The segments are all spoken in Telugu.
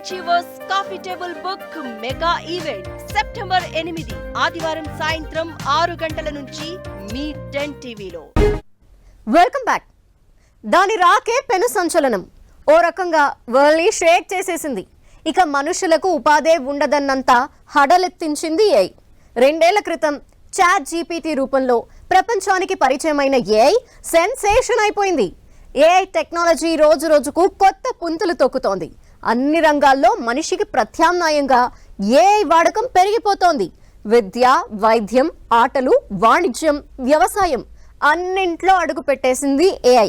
Achievers coffee table book mega event September 8 ఆదివారం సాయంత్రం 6 గంటల నుంచి మీ 10 టీవీలో. Welcome back. దాని రాకే పెను సంచలనం ఓ రకంగా వరల్డ్ని షేక్ చేసేసింది. ఇక మనుషులకు ఉపాధే ఉండదన్నంత హడలెత్తించింది ఏఐ. 2 ఏళ్ల క్రితం చాట్ జీపీటీ రూపంలో ప్రపంచానికి పరిచయమైన ఏఐ సెన్సేషన్ అయిపోయింది. ఏఐ టెక్నాలజీ రోజు రోజుకు కొత్త పుంతులు తొక్కుతోంది. అన్ని రంగాల్లో మనిషికి ప్రత్యామ్నాయంగా ఏఐ వాడకం పెరిగిపోతోంది. విద్య, వైద్యం, ఆటలు, వాణిజ్యం, వ్యవసాయం అన్నింట్లో అడుగు పెట్టేసింది ఏఐ.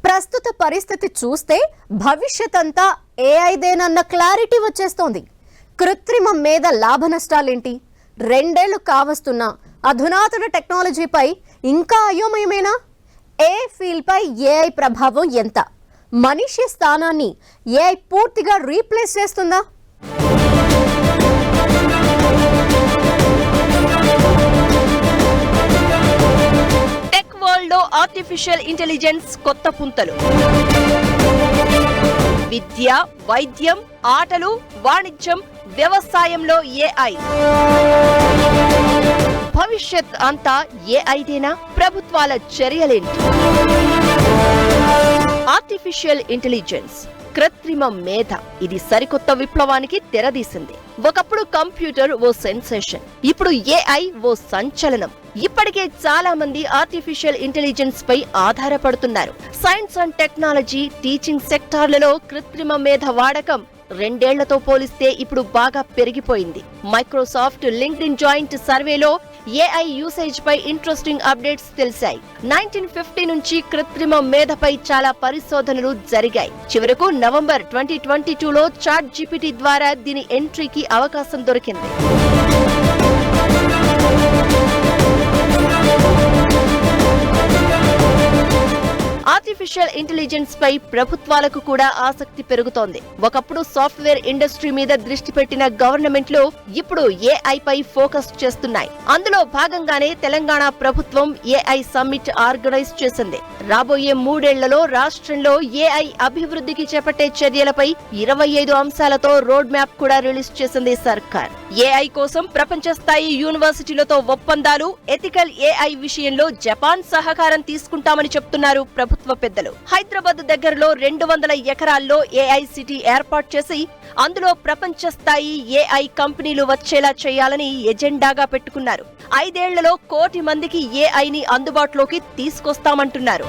ప్రస్తుత పరిస్థితి చూస్తే భవిష్యత్ అంతా ఏఐదేనన్న క్లారిటీ వచ్చేస్తోంది. కృత్రిమ మేధ లాభ నష్టాలేంటి? 2 ఏళ్లు కావస్తున్న అధునాతన టెక్నాలజీపై ఇంకా అయోమయమేనా? ఏ ఫీల్డ్పై ఏఐ ప్రభావం ఎంత? మనిషి స్థానాన్ని ఏఐ పూర్తిగా రీప్లేస్ చేస్తుందా? టెక్ వరల్డ్ లో ఆర్టిఫిషియల్ ఇంటెలిజెన్స్ కొత్త పుంతలు. విద్య, వైద్యం, ఆటలు, వాణిజ్యం, వ్యవసాయంలో ఏఐ. భవిష్యత్ అంతా ఏఐదేనా? ప్రభుత్వాల చర్యలేంటి? ఆర్టిఫిషియల్ ఇంటెలిజెన్స్, కృత్రిమ మేధ, ఇది సరికొత్త విప్లవానికి తెరదీసింది. ఒకప్పుడు కంప్యూటర్ ఓ సెన్సేషన్, ఇప్పుడు ఏఐ ఓ సంచలనం. ఇప్పటికే చాలా మంది ఆర్టిఫిషియల్ ఇంటెలిజెన్స్ పై ఆధారపడుతున్నారు. సైన్స్ అండ్ టెక్నాలజీ, టీచింగ్ సెక్టార్లలో కృత్రిమ మేధ వాడకం 2 ఏళ్లతో పోలిస్తే ఇప్పుడు బాగా పెరిగిపోయింది. మైక్రోసాఫ్ట్ లింక్డ్ఇన్ జాయింట్ సర్వేలో ఏఐ యూసేజ్ పై ఇంట్రెస్టింగ్ అప్డేట్స్ తెలిసాయి. 1950 నుంచి కృత్రిమ మేధపై చాలా పరిశోధనలు జరిగాయి. చివరకు నవంబర్ 2022లో చాట్ జీపీటీ ద్వారా దీని ఎంట్రీకి అవకాశం దొరికింది. ఆర్టిఫిషియల్ ఇంటెలిజెన్స్ పై ప్రభుత్వాలకు కూడా ఆసక్తి పెరుగుతోంది. ఒకప్పుడు సాఫ్ట్వేర్ ఇండస్ట్రీ మీద దృష్టి పెట్టిన గవర్నమెంట్లు ఇప్పుడు ఏఐ పై ఫోకస్ చేస్తున్నాయి. అందులో భాగంగానే తెలంగాణ ప్రభుత్వం ఏఐ సమ్మిట్ ఆర్గనైజ్ చేసింది. రాబోయే 3 ఏళ్లలో రాష్ట్రంలో ఏఐ అభివృద్ధికి చేపట్టే చర్యలపై 25 అంశాలతో రోడ్ మ్యాప్ కూడా రిలీజ్ చేసింది సర్కార్. ఏఐ కోసం ప్రపంచ స్థాయి యూనివర్సిటీలతో ఒప్పందాలు, ఎథికల్ ఏఐ విషయంలో జపాన్ సహకారం తీసుకుంటామని చెప్తున్నారు ప్రభుత్వ పెద్దలు. హైదరాబాద్ దగ్గరలో 200 ఎకరాల్లో ఏఐ సిటీ ఏర్పాటు చేసి అందులో ప్రపంచ స్థాయి ఏఐ కంపెనీలు వచ్చేలా చేయాలని ఎజెండాగా పెట్టుకున్నారు. 5 ఏళ్లలో 1 కోటి మందికి ఏఐని అందుబాటులోకి తీసుకొస్తామంటున్నారు.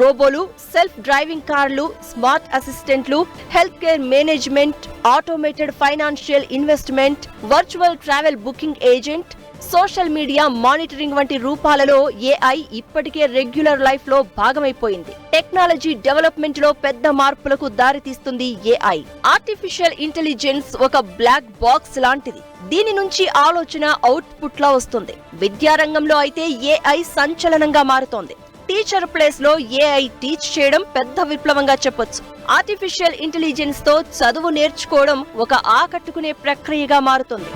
రోబోలు, సెల్ఫ్ డ్రైవింగ్ కార్లు, స్మార్ట్ అసిస్టెంట్లు, health care management, automated financial investment, virtual travel booking agent, social media monitoring వంటి రూపాలలో ఏఐ ఇప్పటికే రెగ్యులర్ లైఫ్ లో భాగమైపోయింది. టెక్నాలజీ డెవలప్మెంట్ లో పెద్ద మార్పులకు దారితీస్తుంది ఏఐ. ఆర్టిఫిషియల్ ఇంటెలిజెన్స్ ఒక బ్లాక్ బాక్స్ లాంటిది. దీని నుంచి ఆలోచన అవుట్పుట్ లా వస్తుంది. విద్యారంగంలో అయితే ఏఐ సంచలనంగా మారుతోంది. టీచర్ ప్లేస్ లో ఏఐ టీచ్ చేయడం పెద్ద విప్లవంగా చెప్పొచ్చు. ఆర్టిఫిషియల్ ఇంటెలిజెన్స్ తో చదువు నేర్చుకోవడం ఒక ఆకట్టుకునే ప్రక్రియగా మారుతుంది.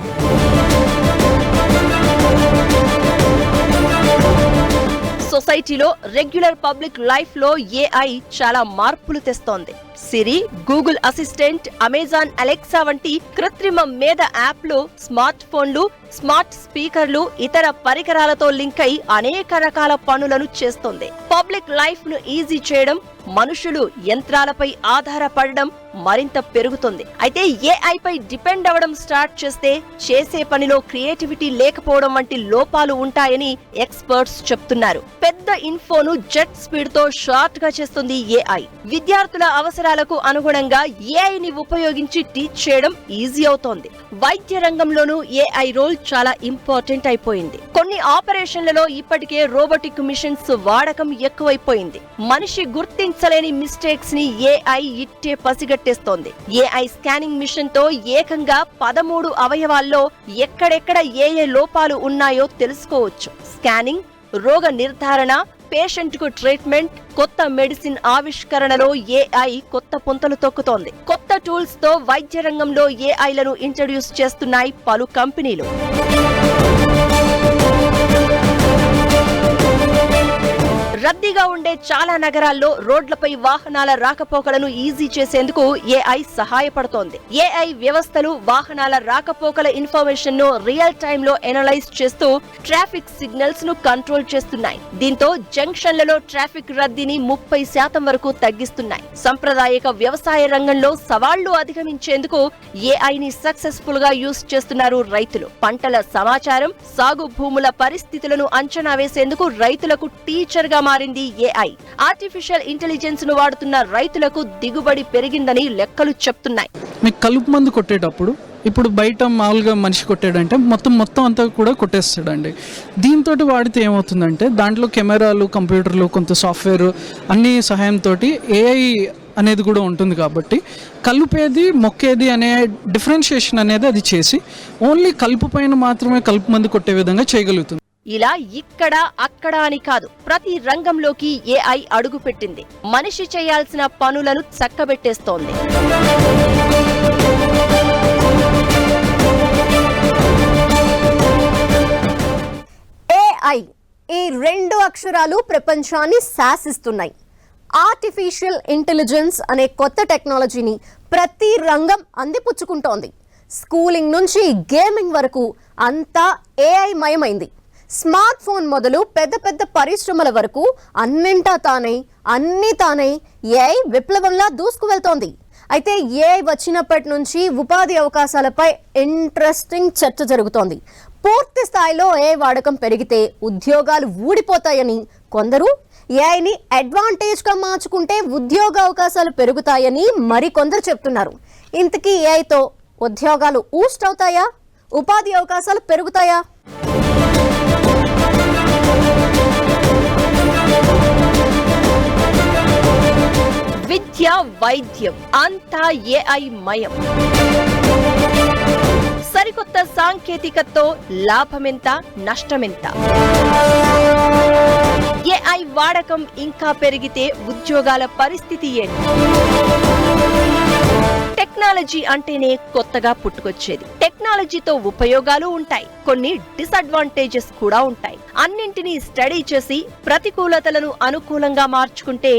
సొసైటీలో, రెగ్యులర్ పబ్లిక్ లైఫ్ లో ఏఐ చాలా మార్పులు తెస్తోంది. సిరి, గూగుల్ అసిస్టెంట్, అమెజాన్ అలెక్సా వంటి కృత్రిమ మేధ యాప్లు స్మార్ట్ ఫోన్లు, స్మార్ట్ స్పీకర్లు, ఇతర పరికరాలతో లింక్ అయి అనేక రకాల పనులను చేస్తోంది. పబ్లిక్ లైఫ్ ను ఈజీ చేయడం, మనుషులు యంత్రాలపై ఆధారపడడం మరింత పెరుగుతుంది. అయితే ఏఐ పై డిపెండ్ అవ్వడం స్టార్ట్ చేస్తే చేసే పనిలో క్రియేటివిటీ లేకపోవడం వంటి లోపాలు ఉంటాయని ఎక్స్పర్ట్స్ చెప్తున్నారు. పెద్ద ఇన్ఫోను జెట్ స్పీడ్ తో షార్ట్ గా చేస్తుంది ఏఐ. విద్యార్థుల అవసరాలకు అనుగుణంగా ఏఐని ఉపయోగించి టీచ్ చేయడం ఈజీ అవుతోంది. వైద్య రంగంలోనూ ఏఐ రోల్ చాలా ఇంపార్టెంట్ అయిపోయింది. కొన్ని ఆపరేషన్లలో ఇప్పటికే రోబోటిక్ మిషన్స్ వాడకం ఎక్కువైపోయింది. మనిషి గుర్తించలేని మిస్టేక్స్ ని ఏఐ ఇట్టే పసిగట్టేస్తోంది. ఏఐ స్కానింగ్ మిషన్ తో ఏకంగా 13 అవయవాల్లో ఎక్కడెక్కడ ఏ లోపాలు ఉన్నాయో తెలుసుకోవచ్చు. స్కానింగ్, రోగ నిర్ధారణ, పేషెంట్ కు ట్రీట్మెంట్, కొత్త మెడిసిన్ ఆవిష్కరణలో ఏఐ కొత్త పుంతలు తొక్కుతోంది. కొత్త టూల్స్ తో వైద్య రంగంలో ఏఐలను ఇంట్రడ్యూస్ చేస్తున్నాయి పలు కంపెనీలు. రద్దీగా ఉండే చాలా నగరాల్లో రోడ్లపై వాహనాల రాకపోకలను ఈజీ చేసేందుకు ఏఐ సహాయపడుతోంది. ఏఐ వ్యవస్థలు వాహనాల రాకపోకల ఇన్ఫర్మేషన్ ను రియల్ టైమ్ లో ఎనలైజ్ చేస్తూ ట్రాఫిక్ సిగ్నల్స్ ను కంట్రోల్ చేస్తున్నాయి. దీంతో జంక్షన్లలో ట్రాఫిక్ రద్దీని 30% వరకు తగ్గిస్తున్నాయి. సంప్రదాయక వ్యవసాయ రంగంలో సవాళ్లు అధిగమించేందుకు ఏఐని సక్సెస్ఫుల్ గా యూజ్ చేస్తున్నారు రైతులు. పంటల సమాచారం, సాగు భూముల పరిస్థితులను అంచనా వేసేందుకు రైతులకు టీచర్ గా మారింది ఏఐ. ఆర్టిఫిషియల్ ఇంటెలిజెన్స్ ను వాడుతున్న రైతులకు దిగుబడి పెరిగిందని లెక్కలు చెప్తున్నాయి. మీకు కలుపు మందు కొట్టేటప్పుడు ఇప్పుడు బయట మామూలుగా మనిషి కొట్టాడంటే మొత్తం అంతా కూడా కొట్టేస్తాడండి. దీంతో వాడితే ఏమవుతుందంటే దాంట్లో కెమెరాలు, కంప్యూటర్లు, కొంత సాఫ్ట్వేర్ అన్ని సహాయంతో ఏఐ అనేది కూడా ఉంటుంది కాబట్టి కలుపేది మొక్కేది అనే డిఫరెన్షియేషన్ అనేది అది చేసి ఓన్లీ కలుపు పైన మాత్రమే కలుపు మందు కొట్టే విధంగా చేయగలుగుతుంది. ఇలా ఇక్కడ అక్కడ అని కాదు, ప్రతి రంగంలోకి ఏఐ అడుగుపెట్టింది. మనిషి చేయాల్సిన పనులను చక్కబెట్టేస్తోంది. ఏఐ ఈ 2 అక్షరాలు ప్రపంచాన్ని శాసిస్తున్నాయి. ఆర్టిఫిషియల్ ఇంటెలిజెన్స్ అనే కొత్త టెక్నాలజీని ప్రతి రంగం అందిపుచ్చుకుంటోంది. స్కూలింగ్ నుంచి గేమింగ్ వరకు అంతా ఏఐ మయమైంది. స్మార్ట్ ఫోన్ మొదలు పెద్ద పెద్ద పరిశ్రమల వరకు అన్నింటా అన్నీ తానే ఏఐ విప్లవంలా దూసుకువెళ్తోంది. అయితే ఏఐ వచ్చినప్పటి నుంచి ఉపాధి అవకాశాలపై ఇంట్రెస్టింగ్ చర్చ జరుగుతోంది. పూర్తి స్థాయిలో ఏఐ వాడకం పెరిగితే ఉద్యోగాలు ఊడిపోతాయని కొందరు, ఏఐని అడ్వాంటేజ్ గా మార్చుకుంటే ఉద్యోగ అవకాశాలు పెరుగుతాయని మరికొందరు చెప్తున్నారు. ఇంతకీ ఏఐతో ఉద్యోగాలు ఊస్ట్ అవుతాయా? ఉపాధి అవకాశాలు పెరుగుతాయా? విద్య, వైద్యం అంతా ఏఐ మయం. సరికొత్త సాంకేతికతతో లాభమెంత, నష్టమెంత? ఏఐ వాడకం ఇంకా పెరిగితే ఉద్యోగాల పరిస్థితి ఏంటి? టెక్నాలజీ అంటేనే కొత్తగా పుట్టుకొచ్చేది. టెక్నాలజీతో ఉపయోగాలు ఉంటాయి, కొన్ని డిసడ్వాంటేజెస్ కూడా ఉంటాయి. అన్నింటినీ స్టడీ చేసి ప్రతికూలతలను అనుకూలంగా మార్చుకుంటే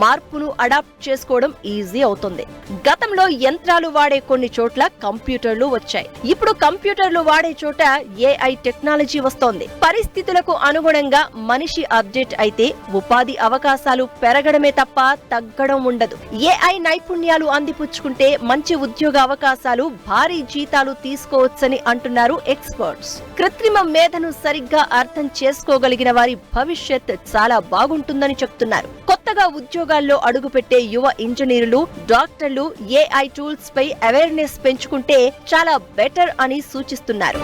మార్పును అడాప్ట్ చేసుకోవడం ఈజీ అవుతుంది. గతంలో యంత్రాలు వాడే కొన్ని చోట్ల కంప్యూటర్లు వచ్చాయి. ఇప్పుడు కంప్యూటర్లు వాడే చోట ఏఐ టెక్నాలజీ వస్తోంది. పరిస్థితులకు అనుగుణంగా మనిషి అప్డేట్ అయితే ఉపాధి అవకాశాలు పెరగడమే తప్ప తగ్గడం ఉండదు. ఏఐ నైపుణ్యాలు అందిపుచ్చుకుంటే మంచి ఉద్యోగ అవకాశాలు, భారీ జీతాలు తీసుకోవచ్చని అంటున్నారు ఎక్స్పర్ట్స్. కృత్రిమ మేధను సరిగ్గా అర్థం చేసుకోగలిగిన వారి భవిష్యత్ చాలా బాగుంటుందని చెప్తున్నారు. కొత్తగా ఉద్యోగాల్లో అడుగుపెట్టే యువ ఇంజనీర్లు, డాక్టర్లు ఏఐ టూల్స్ పై అవేర్నెస్ పెంచుకుంటే చాలా బెటర్ అని సూచిస్తున్నారు.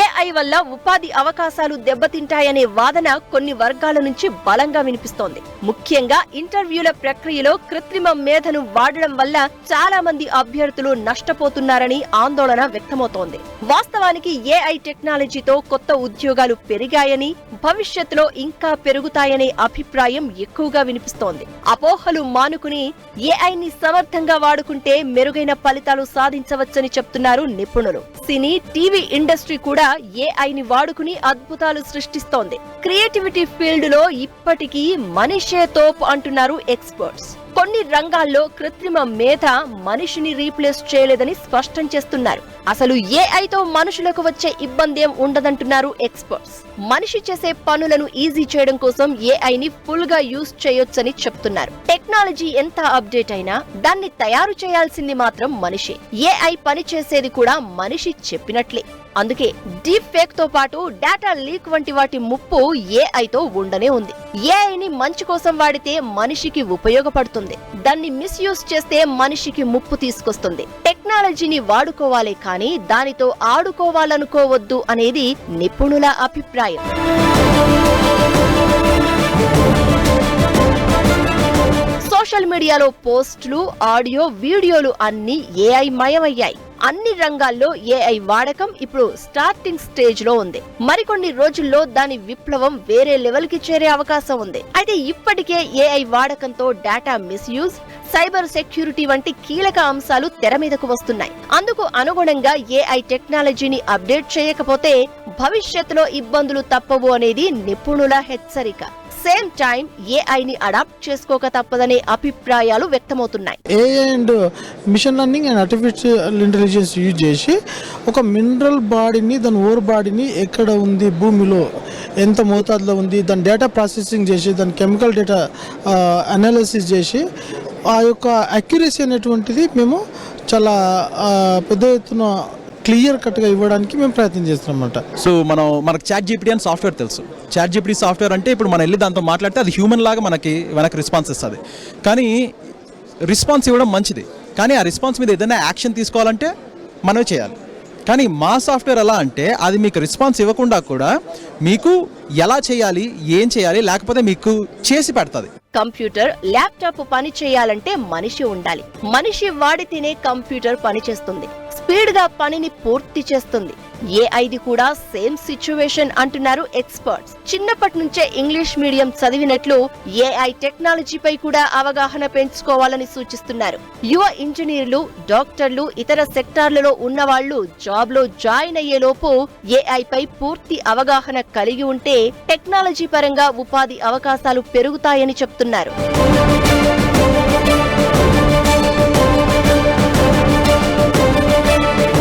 ఏఐ వల్ల ఉపాధి అవకాశాలు దెబ్బతింటాయనే వాదన కొన్ని వర్గాల నుంచి బలంగా వినిపిస్తోంది. ముఖ్యంగా ఇంటర్వ్యూల ప్రక్రియలో కృత్రిమ మేధను వాడడం వల్ల చాలా మంది అభ్యర్థులు నష్టపోతున్నారని ఆందోళన వ్యక్తమవుతోంది. వాస్తవానికి ఏఐ టెక్నాలజీతో కొత్త ఉద్యోగాలు పెరిగాయని, భవిష్యత్తులో ఇంకా పెరుగుతాయనే అభిప్రాయం ఎక్కువగా వినిపిస్తోంది. అపోహలు మానుకుని ఏఐని సమర్థంగా వాడుకుంటే మెరుగైన ఫలితాలు సాధించవచ్చని చెప్తున్నారు నిపుణులు. సినీ, టీవీ ఇండస్ట్రీ కూడా ఏఐని వాడుకుని అద్భుతాలు సృష్టిస్తోంది. క్రియేటివిటీ ఫీల్డ్ లో ఇప్పటికీ మనిషే తోపు అంటున్నారు ఎక్స్పర్ట్స్. కొన్ని రంగాల్లో కృత్రిమ మేధ మనిషిని రీప్లేస్ చేయలేదని స్పష్టం చేస్తున్నారు. అసలు ఏఐతో మనుషులకు వచ్చే ఇబ్బందేం ఉండదంటున్నారు ఎక్స్పర్ట్స్. మనిషి చేసే పనులను ఈజీ చేయడం కోసం ఏఐని ఫుల్ గా యూజ్ చేయొచ్చని చెప్తున్నారు. టెక్నాలజీ ఎంత అప్డేట్ అయినా దాన్ని తయారు చేయాల్సింది మాత్రం మనిషే. ఏఐ పని చేసేది కూడా మనిషి చెప్పినట్లే. అందుకే డీప్ ఫేక్ తో పాటు డేటా లీక్ వంటి వాటి ముప్పు ఏఐతో ఉండనే ఉంది. ఏఐని మంచి కోసం వాడితే మనిషికి ఉపయోగపడుతుంది, దాన్ని మిస్యూజ్ చేస్తే మనిషికి ముప్పు తీసుకొస్తుంది. టెక్నాలజీని వాడుకోవాలే కానీ దానితో ఆడుకోవాలనుకోవద్దు అనేది నిపుణుల అభిప్రాయం. సోషల్ మీడియాలో పోస్టులు, ఆడియో, వీడియోలు అన్ని ఏఐ మయమయ్యాయి. అన్ని రంగాల్లో ఏఐ వాడకం ఇప్పుడు స్టార్టింగ్ స్టేజ్ లో ఉంది. మరికొన్ని రోజుల్లో దాని విప్లవం వేరే లెవెల్ కి చేరే అవకాశం ఉంది. అయితే ఇప్పటికే ఏఐ వాడకంతో డేటా మిస్యూజ్, సైబర్ సెక్యూరిటీ వంటి కీలక అంశాలు తెర మీదకు వస్తున్నాయి. అందుకు అనుగుణంగా ఏఐ టెక్నాలజీని అప్డేట్ చేయకపోతే భవిష్యత్తులో ఇబ్బందులు తప్పవు అనేది నిపుణుల హెచ్చరిక. సేమ్ టైం ఏఐని అడాప్ట్ చేసుకోక తప్పదనే అభిప్రాయాలు వ్యక్తమవుతున్నాయి. AI and machine learning and artificial intelligence use చేసి ఒక మినరల్ బాడీని, దాని ఓర్ బాడీని ఎక్కడ ఉంది, భూమిలో ఎంత మోతాదులో ఉంది, దాని డేటా ప్రాసెసింగ్ చేసి, దాని కెమికల్ డేటా అనాలిసిస్ చేసి ఆ యొక్క అక్యురసీ అనేటువంటిది మేము చాలా పెద్ద ఎత్తున క్లియర్ కట్గా ఇవ్వడానికి మేము ప్రయత్నం చేస్తున్నాం అన్నమాట. సో మనకు ChatGPT అని సాఫ్ట్వేర్ తెలుసు. ChatGPT సాఫ్ట్వేర్ అంటే ఇప్పుడు మనం వెళ్ళి దాంతో మాట్లాడితే అది హ్యూమన్ లాగా మనకి రెస్పాన్స్ ఇస్తుంది. కానీ రెస్పాన్స్ ఇవ్వడం మంచిది, కానీ ఆ రెస్పాన్స్ మీద ఏదైనా యాక్షన్ తీసుకోవాలంటే మనమే చేయాలి. కానీ మా సాఫ్ట్వేర్ ఎలా అంటే అది మీకు రెస్పాన్స్ ఇవ్వకుండా కూడా మీకు ఎలా చేయాలి, ఏం చేయాలి, లేకపోతే మీకు చేసి పెడుతుంది. కంప్యూటర్, ల్యాప్టాప్ పని చేయాలంటే మనిషి ఉండాలి. మనిషి వాడితేనే కంప్యూటర్ పనిచేస్తుంది, స్పీడ్ గా పనిని పూర్తి చేస్తుంది. ఏఐది కూడా సేమ్ సిచ్యువేషన్ అంటున్నారు ఎక్స్పర్ట్స్. చిన్నప్పటి నుంచే ఇంగ్లీష్ మీడియం చదివినట్లు ఏఐ టెక్నాలజీపై కూడా అవగాహన పెంచుకోవాలని సూచిస్తున్నారు. యువ ఇంజనీర్లు, డాక్టర్లు, ఇతర సెక్టార్లలో ఉన్నవాళ్లు జాబ్ లో జాయిన్ అయ్యేలోపు ఏఐ పై పూర్తి అవగాహన కలిగి ఉంటే టెక్నాలజీ పరంగా ఉపాధి అవకాశాలు పెరుగుతాయని చెప్తున్నారు.